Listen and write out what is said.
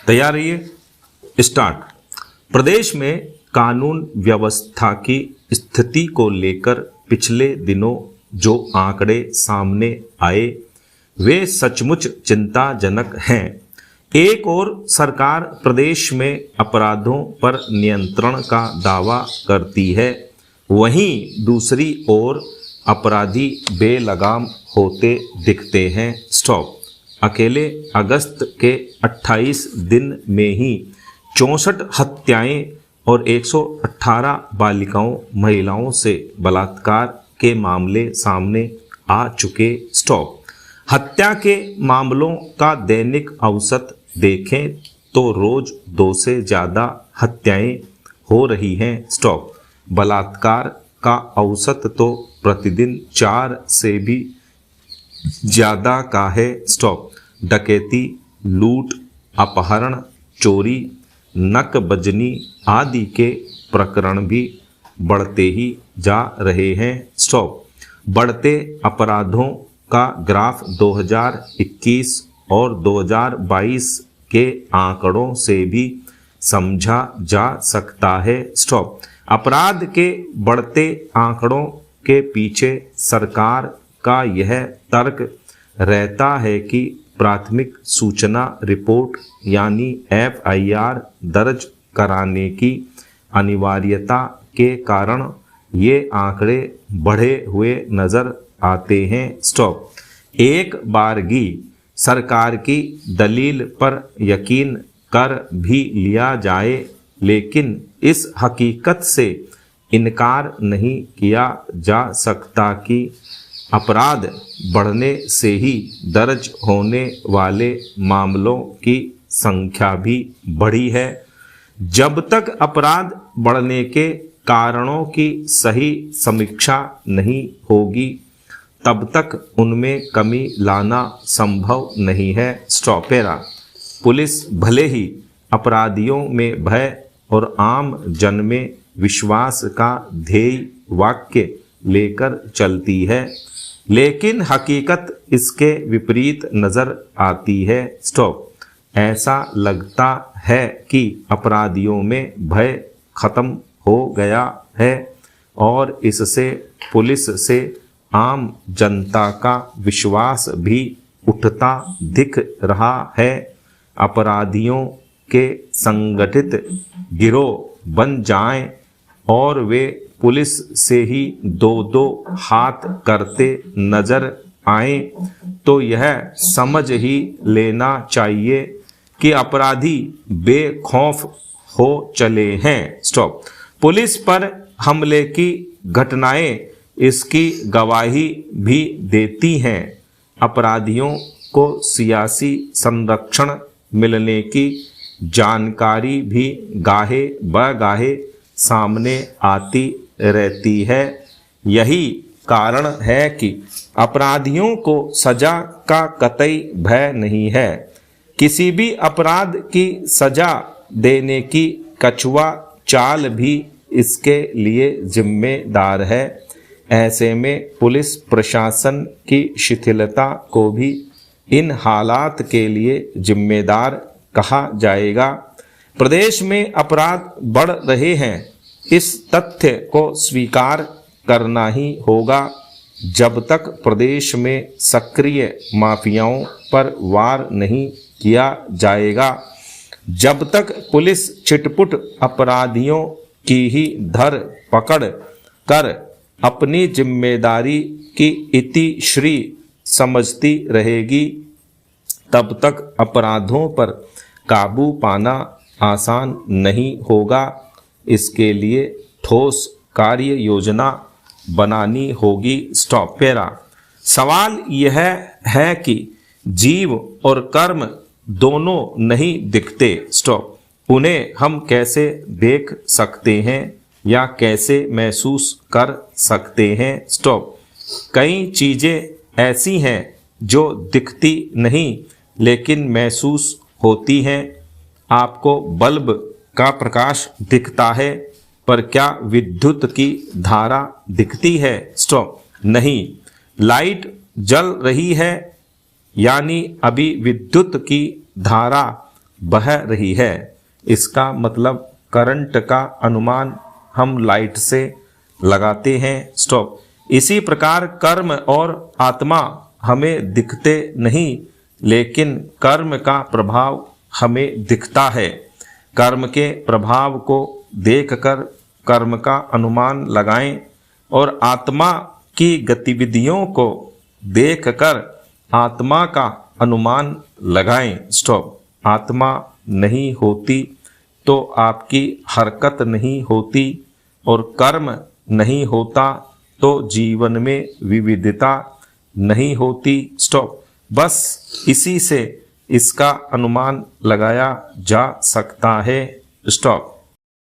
तैयार रहिए। स्टार्ट। प्रदेश में कानून व्यवस्था की स्थिति को लेकर पिछले दिनों जो आंकड़े सामने आए वे सचमुच चिंताजनक हैं। एक ओर सरकार प्रदेश में अपराधों पर नियंत्रण का दावा करती है, वहीं दूसरी ओर अपराधी बेलगाम होते दिखते हैं। स्टॉप। अकेले अगस्त के 28 दिन में ही 64 हत्याएं और 118 बालिकाओं महिलाओं से बलात्कार के मामले सामने आ चुके। स्टॉप। हत्या के मामलों का दैनिक औसत देखें तो रोज 2 से ज़्यादा हत्याएं हो रही हैं। स्टॉप। बलात्कार का औसत तो प्रतिदिन 4 से भी ज़्यादा का है। स्टॉप। डकैती, लूट, अपहरण, चोरी, नकबजनी आदि के प्रकरण भी बढ़ते ही जा रहे हैं। स्टॉप। बढ़ते अपराधों का ग्राफ 2021 और 2022 के आंकड़ों से भी समझा जा सकता है। स्टॉप। अपराध के बढ़ते आंकड़ों के पीछे सरकार का यह तर्क रहता है कि प्राथमिक सूचना रिपोर्ट यानी FIR दर्ज कराने की अनिवार्यता के कारण ये आंकड़े बढ़े हुए नजर आते हैं। स्टॉप। एक बारगी सरकार की दलील पर यकीन कर भी लिया जाए, लेकिन इस हकीकत से इनकार नहीं किया जा सकता कि अपराध बढ़ने से ही दर्ज होने वाले मामलों की संख्या भी बढ़ी है। जब तक अपराध बढ़ने के कारणों की सही समीक्षा नहीं होगी, तब तक उनमें कमी लाना संभव नहीं है। स्टॉपेरा। पुलिस भले ही अपराधियों में भय और आम जन में विश्वास का ध्येय वाक्य लेकर चलती है, लेकिन हकीकत इसके विपरीत नजर आती है। स्टॉप। ऐसा लगता है कि अपराधियों में भय खत्म हो गया है और इससे पुलिस से आम जनता का विश्वास भी उठता दिख रहा है। अपराधियों के संगठित गिरोह बन जाएं और वे पुलिस से ही 2-2 हाथ करते नजर आए तो यह समझ ही लेना चाहिए कि अपराधी बेखौफ हो चले हैं। स्टॉप। पुलिस पर हमले की घटनाएं इसकी गवाही भी देती हैं। अपराधियों को सियासी संरक्षण मिलने की जानकारी भी गाहे बगाहे सामने आती रहती है। यही कारण है कि अपराधियों को सजा का कतई भय नहीं है। किसी भी अपराध की सजा देने की कछुआ चाल भी इसके लिए जिम्मेदार है। ऐसे में पुलिस प्रशासन की शिथिलता को भी इन हालात के लिए जिम्मेदार कहा जाएगा। प्रदेश में अपराध बढ़ रहे हैं, इस तथ्य को स्वीकार करना ही होगा। जब तक प्रदेश में सक्रिय माफियाओं पर वार नहीं किया जाएगा, जब तक पुलिस छिटपुट अपराधियों की ही धर पकड़ कर अपनी जिम्मेदारी की इतिश्री समझती रहेगी, तब तक अपराधों पर काबू पाना आसान नहीं होगा। इसके लिए ठोस कार्य योजना बनानी होगी। स्टॉप। पेरा। सवाल यह है कि जीव और कर्म दोनों नहीं दिखते। स्टॉप। उन्हें हम कैसे देख सकते हैं या कैसे महसूस कर सकते हैं। स्टॉप। कई चीज़ें ऐसी हैं जो दिखती नहीं लेकिन महसूस होती हैं। आपको बल्ब का प्रकाश दिखता है, पर क्या विद्युत की धारा दिखती है? स्टॉप। नहीं। लाइट जल रही है यानी अभी विद्युत की धारा बह रही है। इसका मतलब करंट का अनुमान हम लाइट से लगाते हैं। स्टॉप। इसी प्रकार कर्म और आत्मा हमें दिखते नहीं, लेकिन कर्म का प्रभाव हमें दिखता है। कर्म के प्रभाव को देखकर कर्म का अनुमान लगाएं और आत्मा की गतिविधियों को देखकर आत्मा का अनुमान लगाएं। स्टॉप। आत्मा नहीं होती तो आपकी हरकत नहीं होती, और कर्म नहीं होता तो जीवन में विविधता नहीं होती। स्टॉप। बस इसी से इसका अनुमान लगाया जा सकता है। स्टॉप।